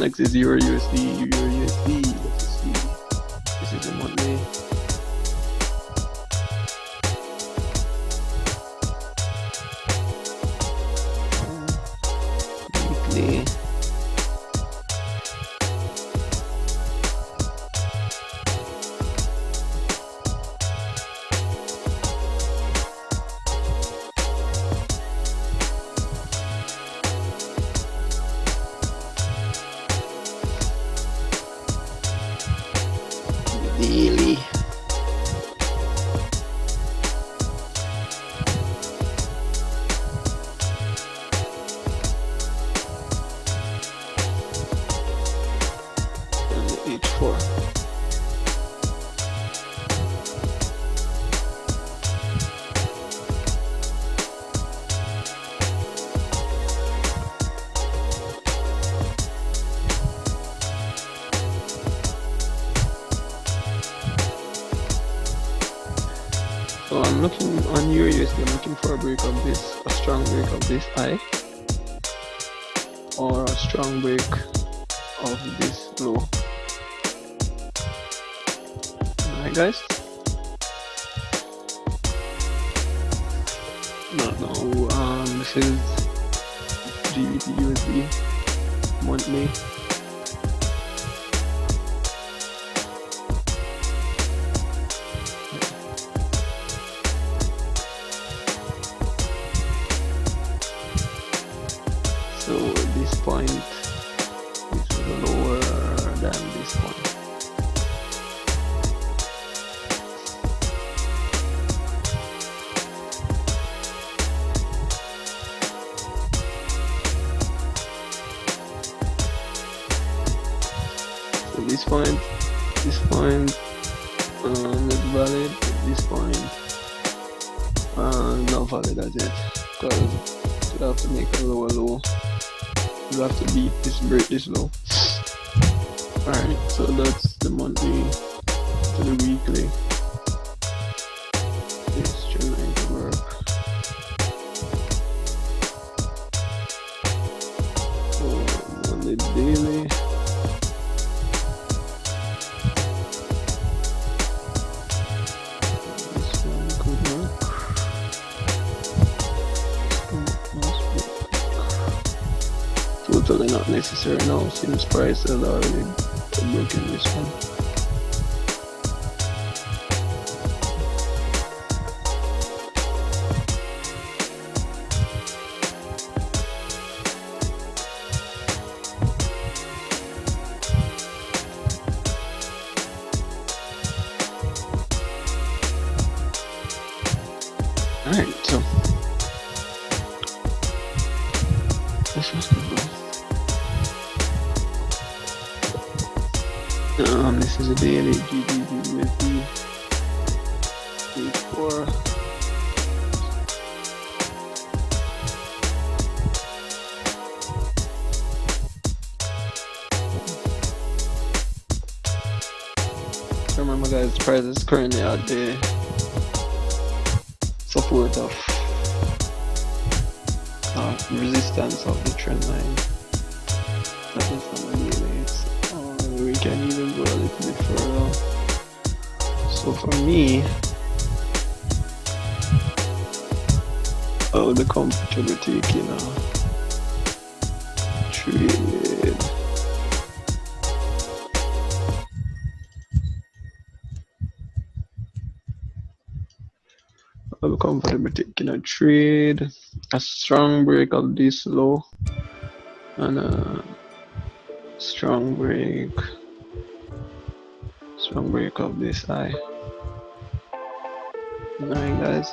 Next is Euro USD. Euro USD. Let's see. This is a monthly. Weekly. Daily. And the H4. So I'm looking on Euro USD, I'm looking for a break of this, a strong break of this high, or a strong break of this low. Alright guys. No, this is GBP USD monthly. So this point is lower than this point. So this point is valid. This point not valid as yet, because you have to make a lower low. You have to beat this, break this low. Alright, so that's the monthly to the weekly. This trying to work. So on the daily. This one could work. Totally not necessary now since price has already broken this one. Alright, so this was good. This is a daily GBP USD H4. Remember guys, the price is currently at the support of resistance of the trend line. That is on the daily. We can even go a little bit further. So for me, I would be comfortable taking a trade. I'll be comfortable taking a trade, a strong break of this low, and a strong break of this high. Alright guys,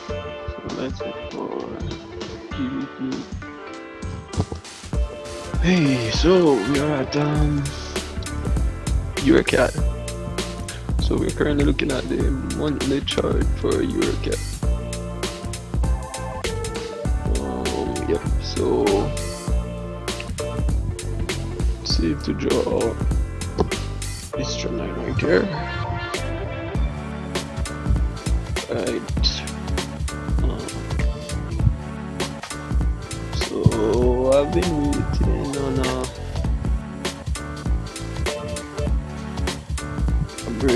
so that's it for GBP. Hey, so we are at EuroCAD. So we're currently looking at the monthly chart for EuroCAD. Yep, so save to draw out this trend line right here. Right. So I've been waiting on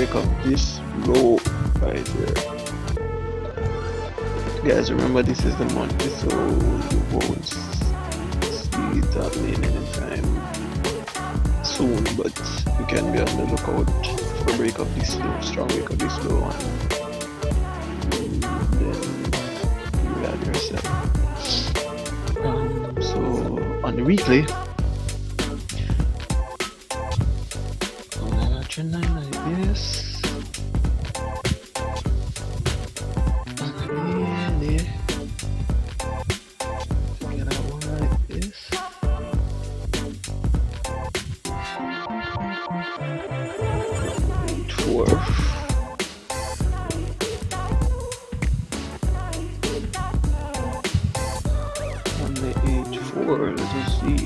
break of this low right here. Guys, remember this is the monthly, so you won't see it happening anytime soon, but you can be on the lookout for a break of this low, strong break of this low, and then you have yourself. So on the weekly, on a trend line like this, on the daily, get out one like this. Four. On the H4, let us see.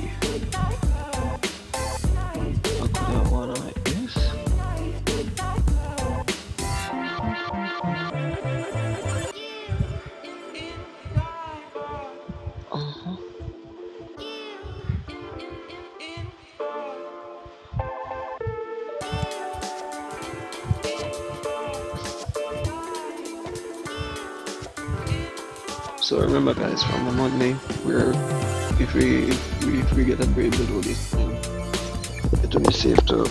I could have one like this. So remember, guys, from the Monday, if we get a break below this thing, it will be safe to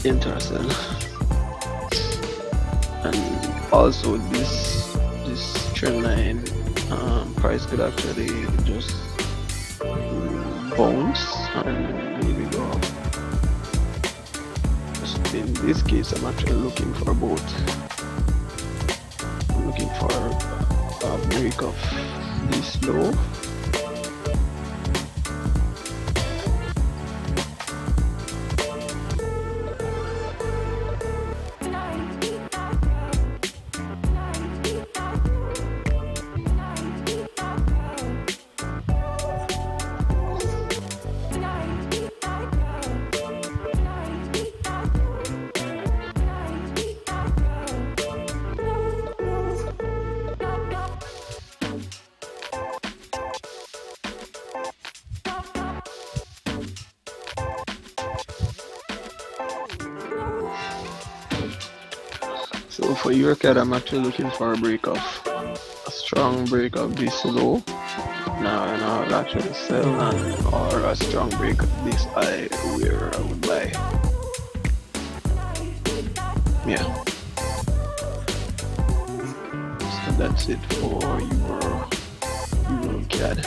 enter a sell. And also this trend line price could actually just bounce and maybe go up. In this case, I'm actually looking for both. I'm looking for a break of this low. So for your cat, I'm actually looking for a strong break of this low. Now I'll actually sell, or a strong break of this high where I would buy. Yeah. So that's it for your CAD.